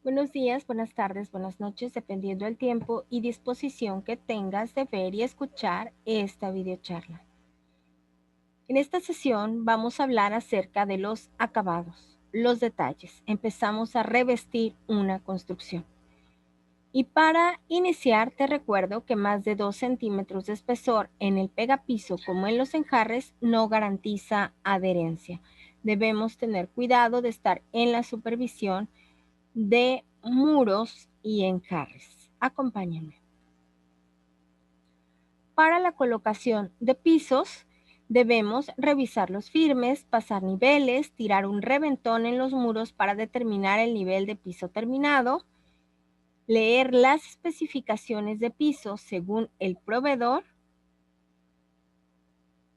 Buenos días, buenas tardes, buenas noches, dependiendo del tiempo y disposición que tengas de ver y escuchar esta videocharla. En esta sesión vamos a hablar acerca de los acabados, los detalles. Empezamos a revestir una construcción. Y para iniciar te recuerdo que más de 2 centímetros de espesor en el pegapiso como en los enjarres no garantiza adherencia. Debemos tener cuidado de estar en la supervisión de muros y enjarres. Acompáñenme. Para la colocación de pisos, debemos revisar los firmes, pasar niveles, tirar un reventón en los muros para determinar el nivel de piso terminado, leer las especificaciones de piso según el proveedor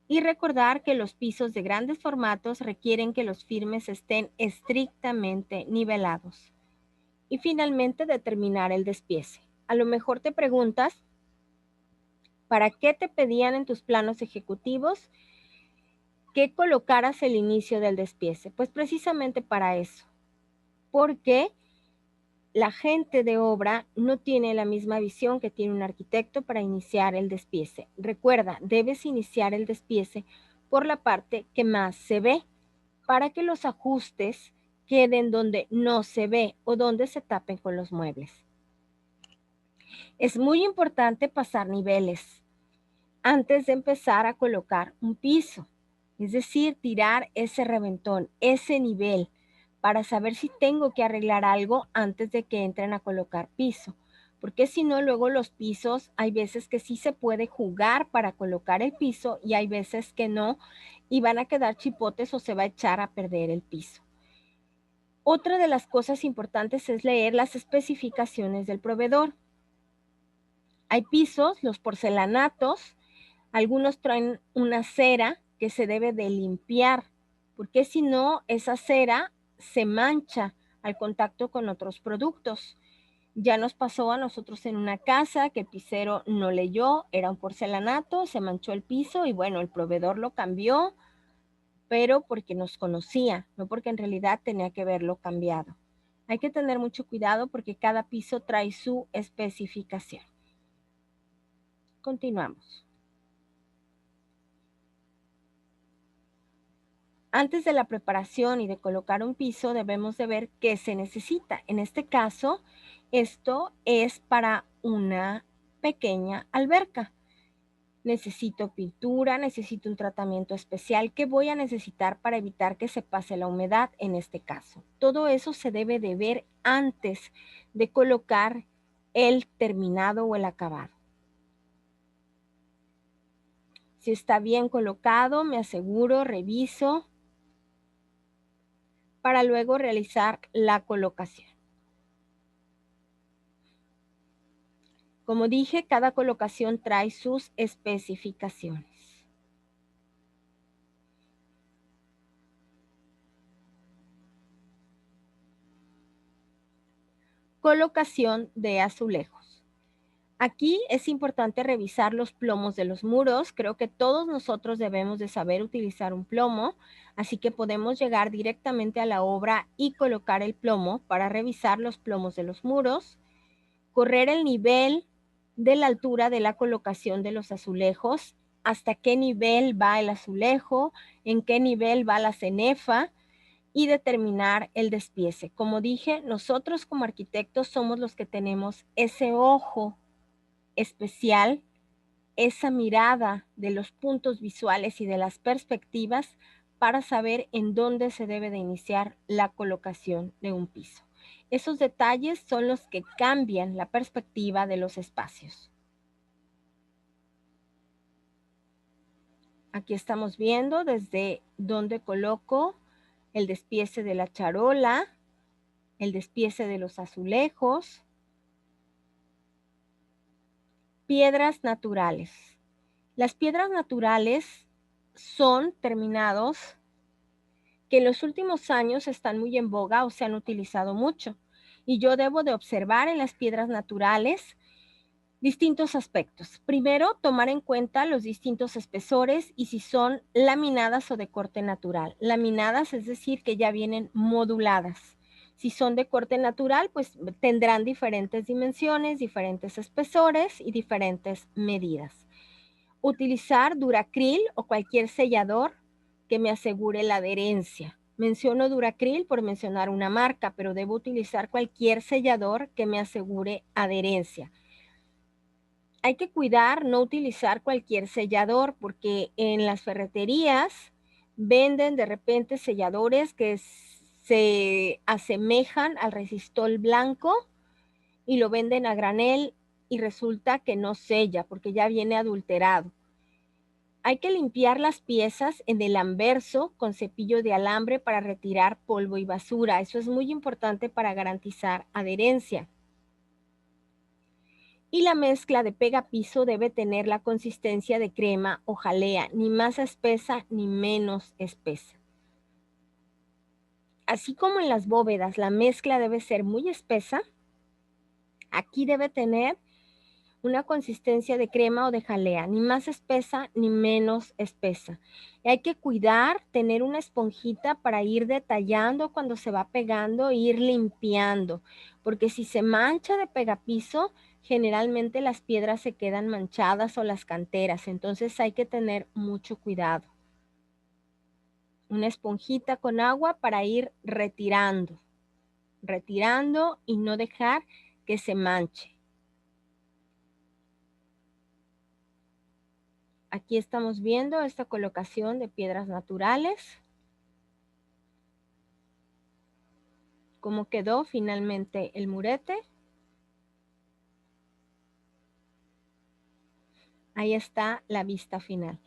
y recordar que los pisos de grandes formatos requieren que los firmes estén estrictamente nivelados. Y finalmente determinar el despiece. A lo mejor te preguntas, ¿para qué te pedían en tus planos ejecutivos que colocaras el inicio del despiece? Pues precisamente para eso, porque la gente de obra no tiene la misma visión que tiene un arquitecto para iniciar el despiece. Recuerda, debes iniciar el despiece por la parte que más se ve, para que los ajustes queden donde no se ve o donde se tapen con los muebles. Es muy importante pasar niveles antes de empezar a colocar un piso, es decir, tirar ese reventón, ese nivel, para saber si tengo que arreglar algo antes de que entren a colocar piso, porque si no, luego los pisos, hay veces que sí se puede jugar para colocar el piso y hay veces que no, y van a quedar chipotes o se va a echar a perder el piso. Otra de las cosas importantes es leer las especificaciones del proveedor. Hay pisos, los porcelanatos, algunos traen una cera que se debe de limpiar, porque si no, esa cera se mancha al contacto con otros productos. Ya nos pasó a nosotros en una casa que el pisero no leyó, era un porcelanato, se manchó el piso y bueno, el proveedor lo cambió, pero porque nos conocía, no porque en realidad tenía que verlo cambiado. Hay que tener mucho cuidado porque cada piso trae su especificación. Continuamos. Antes de la preparación y de colocar un piso, debemos de ver qué se necesita. En este caso, esto es para una pequeña alberca. Necesito pintura, necesito un tratamiento especial. ¿Qué voy a necesitar para evitar que se pase la humedad en este caso? Todo eso se debe de ver antes de colocar el terminado o el acabado. Si está bien colocado, me aseguro, reviso, para luego realizar la colocación. Como dije, cada colocación trae sus especificaciones. Colocación de azulejos. Aquí es importante revisar los plomos de los muros. Creo que todos nosotros debemos de saber utilizar un plomo, así que podemos llegar directamente a la obra y colocar el plomo para revisar los plomos de los muros, correr el nivel de la altura de la colocación de los azulejos, hasta qué nivel va el azulejo, en qué nivel va la cenefa y determinar el despiece. Como dije, nosotros como arquitectos somos los que tenemos ese ojo especial, esa mirada de los puntos visuales y de las perspectivas para saber en dónde se debe de iniciar la colocación de un piso. Esos detalles son los que cambian la perspectiva de los espacios. Aquí estamos viendo desde dónde coloco el despiece de la charola, el despiece de los azulejos, piedras naturales. Las piedras naturales son terminados que en los últimos años están muy en boga o se han utilizado mucho. Y yo debo de observar en las piedras naturales distintos aspectos. Primero, tomar en cuenta los distintos espesores y si son laminadas o de corte natural. Laminadas, es decir, que ya vienen moduladas. Si son de corte natural, pues tendrán diferentes dimensiones, diferentes espesores y diferentes medidas. Utilizar Duracril o cualquier sellador que me asegure la adherencia. Menciono Duracril por mencionar una marca, pero debo utilizar cualquier sellador que me asegure adherencia. Hay que cuidar no utilizar cualquier sellador porque en las ferreterías venden de repente selladores que se asemejan al resistol blanco y lo venden a granel y resulta que no sella porque ya viene adulterado. Hay que limpiar las piezas en el anverso con cepillo de alambre para retirar polvo y basura. Eso es muy importante para garantizar adherencia. Y la mezcla de pegapiso debe tener la consistencia de crema o jalea, ni más espesa ni menos espesa. Así como en las bóvedas la mezcla debe ser muy espesa, aquí debe tener una consistencia de crema o de jalea, ni más espesa ni menos espesa. Y hay que cuidar, tener una esponjita para ir detallando cuando se va pegando e ir limpiando, porque si se mancha de pegapiso, generalmente las piedras se quedan manchadas o las canteras, entonces hay que tener mucho cuidado. Una esponjita con agua para ir retirando y no dejar que se manche. Aquí estamos viendo esta colocación de piedras naturales. Cómo quedó finalmente el murete. Ahí está la vista final.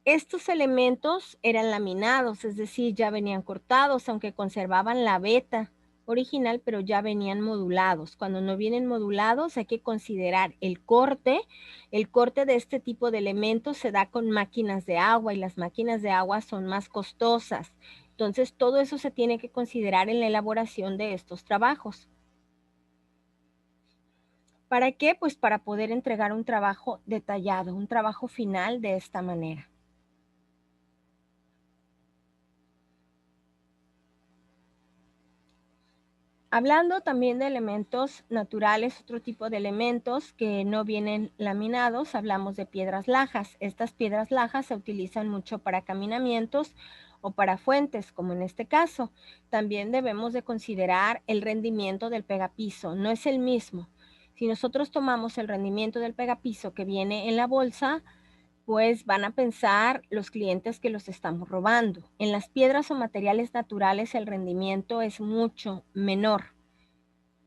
Estos elementos eran laminados, es decir, ya venían cortados, aunque conservaban la veta original, pero ya venían modulados. Cuando no vienen modulados hay que considerar el corte. El corte de este tipo de elementos se da con máquinas de agua y las máquinas de agua son más costosas. Entonces todo eso se tiene que considerar en la elaboración de estos trabajos. ¿Para qué? Pues para poder entregar un trabajo detallado, un trabajo final de esta manera. Hablando también de elementos naturales, otro tipo de elementos que no vienen laminados, hablamos de piedras lajas. Estas piedras lajas se utilizan mucho para caminamientos o para fuentes, como en este caso. También debemos de considerar el rendimiento del pegapiso, no es el mismo. Si nosotros tomamos el rendimiento del pegapiso que viene en la bolsa, pues van a pensar los clientes que los estamos robando. En las piedras o materiales naturales el rendimiento es mucho menor.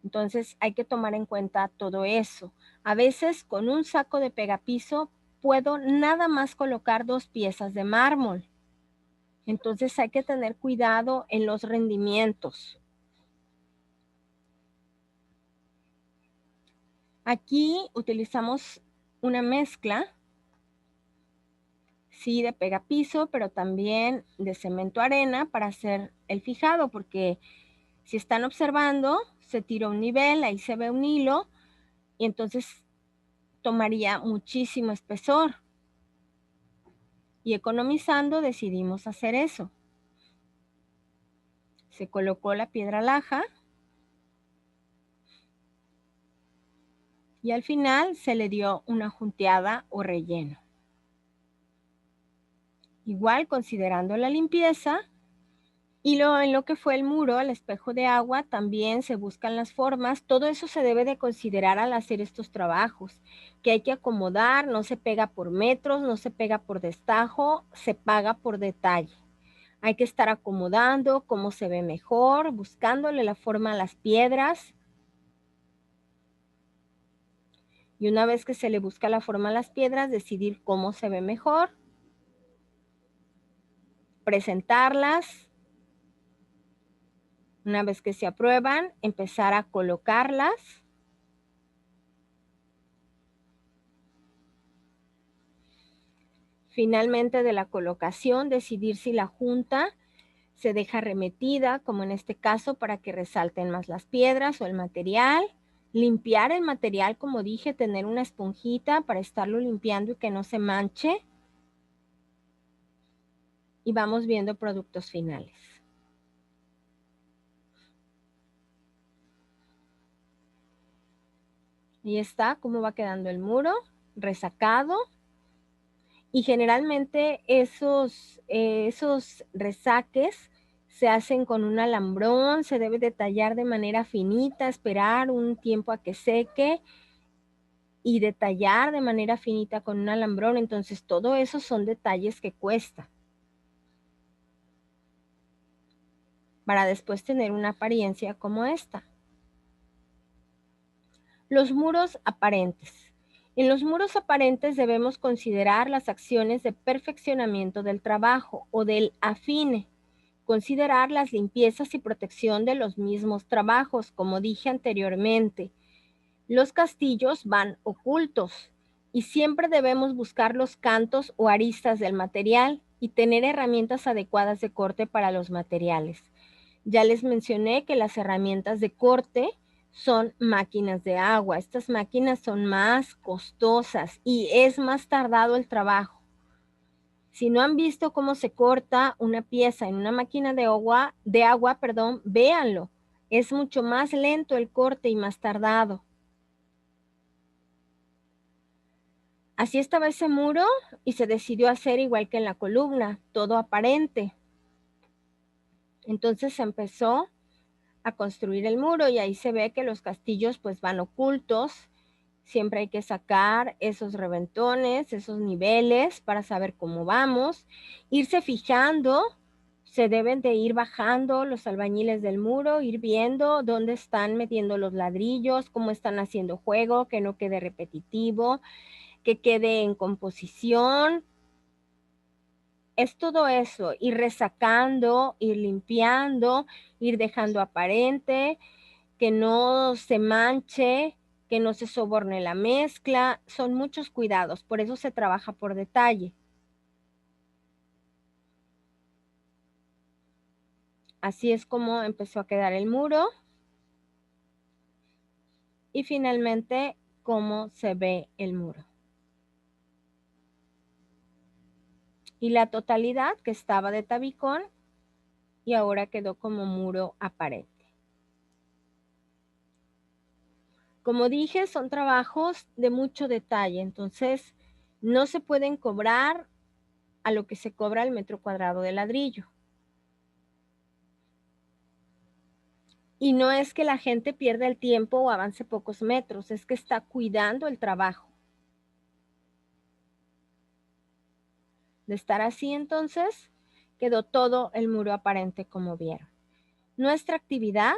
Entonces hay que tomar en cuenta todo eso. A veces con un saco de pegapiso puedo nada más colocar 2 piezas de mármol. Entonces hay que tener cuidado en los rendimientos. Aquí utilizamos una mezcla, sí, de pegapiso, pero también de cemento arena para hacer el fijado, porque si están observando, se tira un nivel, ahí se ve un hilo, y entonces tomaría muchísimo espesor. Y economizando decidimos hacer eso. Se colocó la piedra laja y al final se le dio una junteada o relleno. Igual considerando la limpieza y en lo que fue el muro, el espejo de agua, también se buscan las formas. Todo eso se debe de considerar al hacer estos trabajos, que hay que acomodar, no se pega por metros, no se pega por destajo, se paga por detalle. Hay que estar acomodando cómo se ve mejor, buscándole la forma a las piedras. Y una vez que se le busca la forma a las piedras, decidir cómo se ve mejor, presentarlas. Una vez que se aprueban, empezar a colocarlas. Finalmente de la colocación, decidir si la junta se deja remetida, como en este caso, para que resalten más las piedras o el material. Limpiar el material, como dije, tener una esponjita para estarlo limpiando y que no se manche. Y vamos viendo productos finales. Ahí está cómo va quedando el muro, resacado. Y generalmente esos resaques se hacen con un alambrón, se debe de tallar de manera finita, esperar un tiempo a que seque y detallar de manera finita con un alambrón. Entonces, todo eso son detalles que cuesta para después tener una apariencia como esta. Los muros aparentes. En los muros aparentes debemos considerar las acciones de perfeccionamiento del trabajo o del afine, considerar las limpiezas y protección de los mismos trabajos, como dije anteriormente. Los castillos van ocultos y siempre debemos buscar los cantos o aristas del material y tener herramientas adecuadas de corte para los materiales. Ya les mencioné que las herramientas de corte son máquinas de agua. Estas máquinas son más costosas y es más tardado el trabajo. Si no han visto cómo se corta una pieza en una máquina de agua, véanlo. Es mucho más lento el corte y más tardado. Así estaba ese muro y se decidió hacer igual que en la columna, todo aparente. Entonces se empezó a construir el muro y ahí se ve que los castillos pues van ocultos. Siempre hay que sacar esos reventones, esos niveles para saber cómo vamos, irse fijando. Se deben de ir bajando los albañiles del muro, ir viendo dónde están metiendo los ladrillos, cómo están haciendo juego, que no quede repetitivo, que quede en composición. Es todo eso, ir resacando, ir limpiando, ir dejando aparente, que no se manche, que no se soborne la mezcla. Son muchos cuidados, por eso se trabaja por detalle. Así es como empezó a quedar el muro. Y finalmente, cómo se ve el muro. Y la totalidad que estaba de tabicón y ahora quedó como muro aparente. Como dije, son trabajos de mucho detalle, entonces no se pueden cobrar a lo que se cobra el metro cuadrado de ladrillo. Y no es que la gente pierda el tiempo o avance pocos metros, es que está cuidando el trabajo. De estar así, entonces, quedó todo el muro aparente como vieron. Nuestra actividad,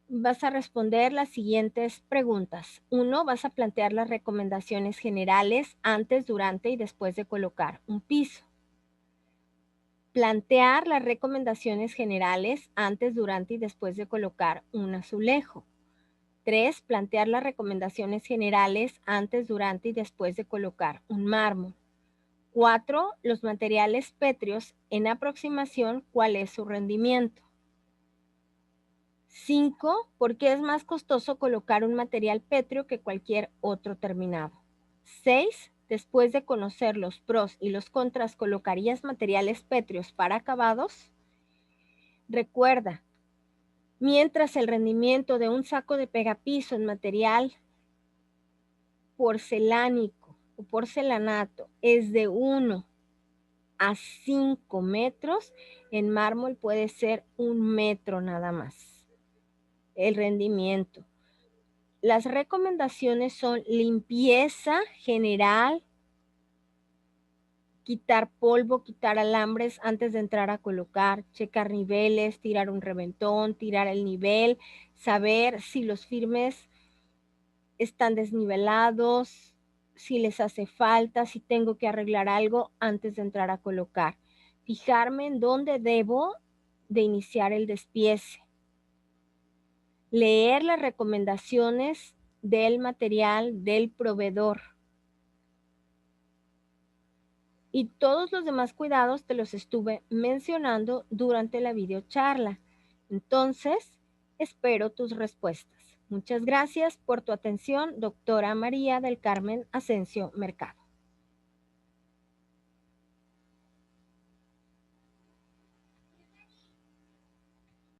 vas a responder las siguientes preguntas. 1, vas a plantear las recomendaciones generales antes, durante y después de colocar un piso. Plantear las recomendaciones generales antes, durante y después de colocar un azulejo. 3, plantear las recomendaciones generales antes, durante y después de colocar un mármol. 4, los materiales pétreos en aproximación, ¿cuál es su rendimiento? 5, ¿por qué es más costoso colocar un material pétreo que cualquier otro terminado? 6, después de conocer los pros y los contras, ¿colocarías materiales pétreos para acabados? Recuerda, mientras el rendimiento de un saco de pegapiso en material porcelánico o porcelanato es de 1 a 5 metros, en mármol puede ser 1 metro nada más. El rendimiento. Las recomendaciones son limpieza general, quitar polvo, quitar alambres antes de entrar a colocar, checar niveles, tirar un reventón, tirar el nivel, saber si los firmes están desnivelados, si les hace falta, si tengo que arreglar algo antes de entrar a colocar. Fijarme en dónde debo de iniciar el despiece. Leer las recomendaciones del material del proveedor. Y todos los demás cuidados te los estuve mencionando durante la videocharla. Entonces, espero tus respuestas. Muchas gracias por tu atención, doctora María del Carmen Asensio Mercado.